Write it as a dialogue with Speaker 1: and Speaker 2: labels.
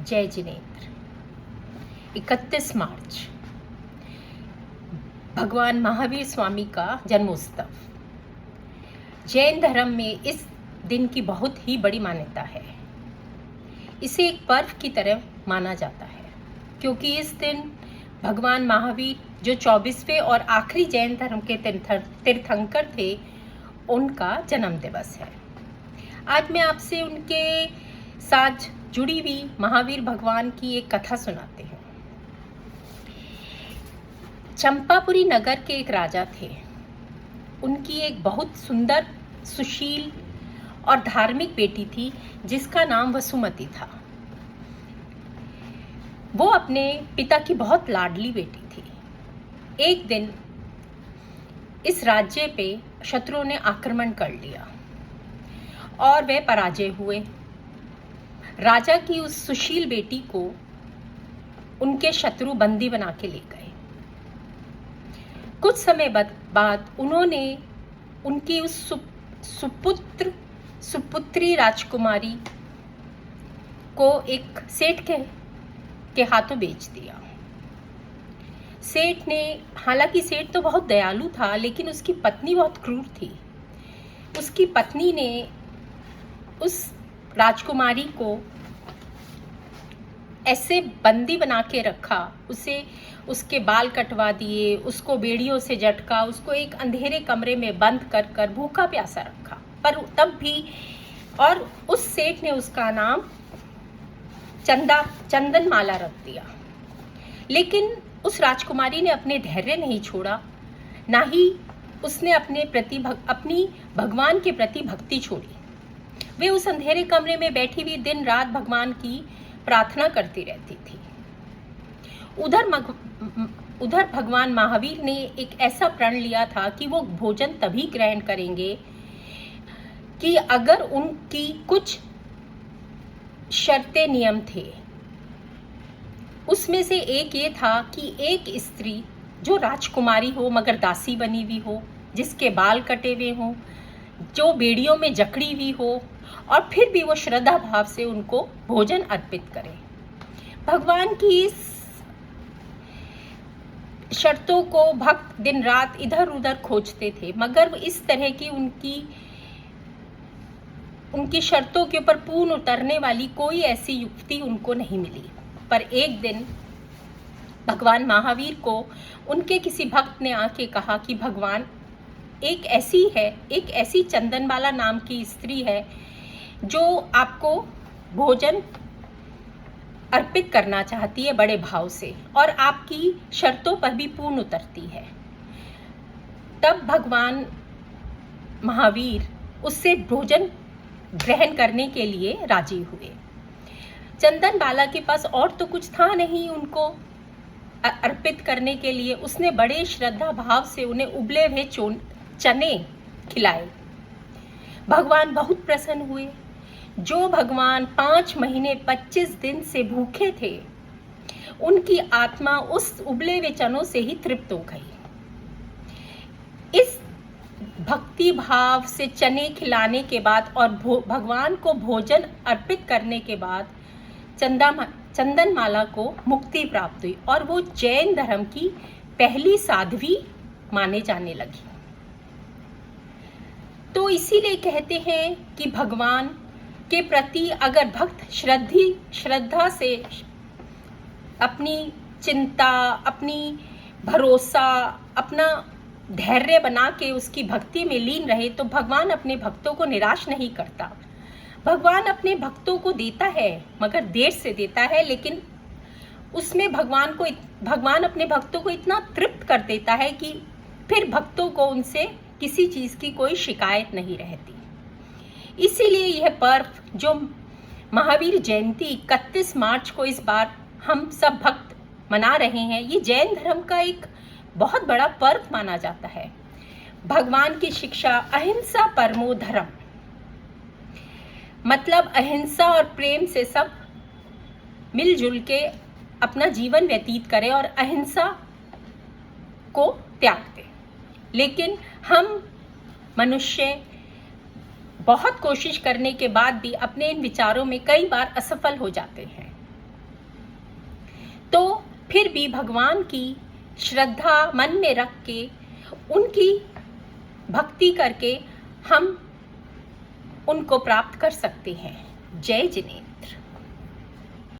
Speaker 1: जय जिनेन्द्र। 31 मार्च भगवान महावीर स्वामी का जन्मोत्सव। जैन धर्म में इस दिन की बहुत ही बड़ी मान्यता है। इसे एक पर्व की तरह माना जाता है क्योंकि इस दिन भगवान महावीर जो 24वें और आखिरी जैन धर्म के तीर्थंकर थे, उनका जन्म दिवस है। आज मैं आपसे उनके साथ जुड़ी हुई महावीर भगवान की एक कथा सुनाते हैं। चंपापुरी नगर के एक राजा थे। उनकी एक बहुत सुंदर, सुशील और धार्मिक बेटी थी जिसका नाम वसुमती था। वो अपने पिता की बहुत लाडली बेटी थी। एक दिन इस राज्य पे शत्रुओं ने आक्रमण कर लिया और वे पराजय हुए। राजा की उस सुशील बेटी को उनके शत्रु बंदी बना के ले गए। कुछ समय बाद उन्होंने उनकी उस सुपुत्री राजकुमारी को एक सेठ के हाथों बेच दिया। सेठ ने, हालांकि सेठ तो बहुत दयालु था, लेकिन उसकी पत्नी बहुत क्रूर थी। उसकी पत्नी ने उस राजकुमारी को ऐसे बंदी बना के रखा, उसके बाल कटवा दिए, उसको बेड़ियों से झटका, उसको एक अंधेरे कमरे में बंद कर भूखा प्यासा रखा। पर तब भी, और उस सेठ ने उसका नाम चंदन माला रख दिया। लेकिन उस राजकुमारी ने अपने धैर्य नहीं छोड़ा, ना ही उसने अपनी भगवान के प्रति भक्ति छोड़ी। वे उस अंधेरे कमरे में बैठी हुई दिन रात भगवान की प्रार्थना करती रहती थी। उधर भगवान महावीर ने एक ऐसा प्रण लिया था कि वो भोजन तभी ग्रहण करेंगे कि अगर उनकी कुछ शर्तें नियम थे। उसमें से एक ये था कि एक स्त्री जो राजकुमारी हो मगर दासी बनी हुई हो, जिसके बाल कटे हुए हों, जो बेड़ियों में जकड़ी हुई हो, और फिर भी वो श्रद्धा भाव से उनको भोजन अर्पित करे। भगवान की इस शर्तों को भक्त दिन रात इधर उधर खोजते थे, मगर इस तरह की उनकी शर्तों के ऊपर पूर्ण उतरने वाली कोई ऐसी युक्ति उनको नहीं मिली। पर एक दिन भगवान महावीर को उनके किसी भक्त ने आके कहा कि भगवान, एक ऐसी चंदनबाला नाम की स्त्री है जो आपको भोजन अर्पित करना चाहती है बड़े भाव से, और आपकी शर्तों पर भी पूर्ण उतरती है। तब भगवान महावीर उससे भोजन ग्रहण करने के लिए राजी हुए। चंदनबाला के पास और तो कुछ था नहीं उनको अर्पित करने के लिए। उसने बड़े श्रद्धा भाव से उन्हें उबले हुए चने खिलाए। भगवान बहुत प्रसन्न हुए। जो भगवान 5 महीने 25 दिन से भूखे थे, उनकी आत्मा उस उबले हुए चनों से ही तृप्त हो गई। इस भक्ति भाव से चने खिलाने के बाद और भगवान को भोजन अर्पित करने के बाद चंदनमाला को मुक्ति प्राप्त हुई और वो जैन धर्म की पहली साध्वी माने जाने लगी। तो इसीलिए कहते हैं कि भगवान के प्रति अगर भक्त श्रद्धा से अपनी चिंता, अपनी भरोसा, अपना धैर्य बना के उसकी भक्ति में लीन रहे, तो भगवान अपने भक्तों को निराश नहीं करता। भगवान अपने भक्तों को देता है, मगर देर से देता है, लेकिन उसमें भगवान अपने भक्तों को इतना तृप्त कर देता है कि फिर भक्तों को उनसे किसी चीज़ की कोई शिकायत नहीं रहती। इसीलिए यह पर्व जो महावीर जयंती 31 मार्च को इस बार हम सब भक्त मना रहे हैं, ये जैन धर्म का एक बहुत बड़ा पर्व माना जाता है। भगवान की शिक्षा अहिंसा परमो धर्म, मतलब अहिंसा और प्रेम से सब मिलजुल के अपना जीवन व्यतीत करें और अहिंसा को त्याग दें। लेकिन हम मनुष्य बहुत कोशिश करने के बाद भी अपने इन विचारों में कई बार असफल हो जाते हैं। फिर भी भगवान की श्रद्धा मन में रख के उनकी भक्ति करके हम उनको प्राप्त कर सकते हैं। जय जिनेंद्र।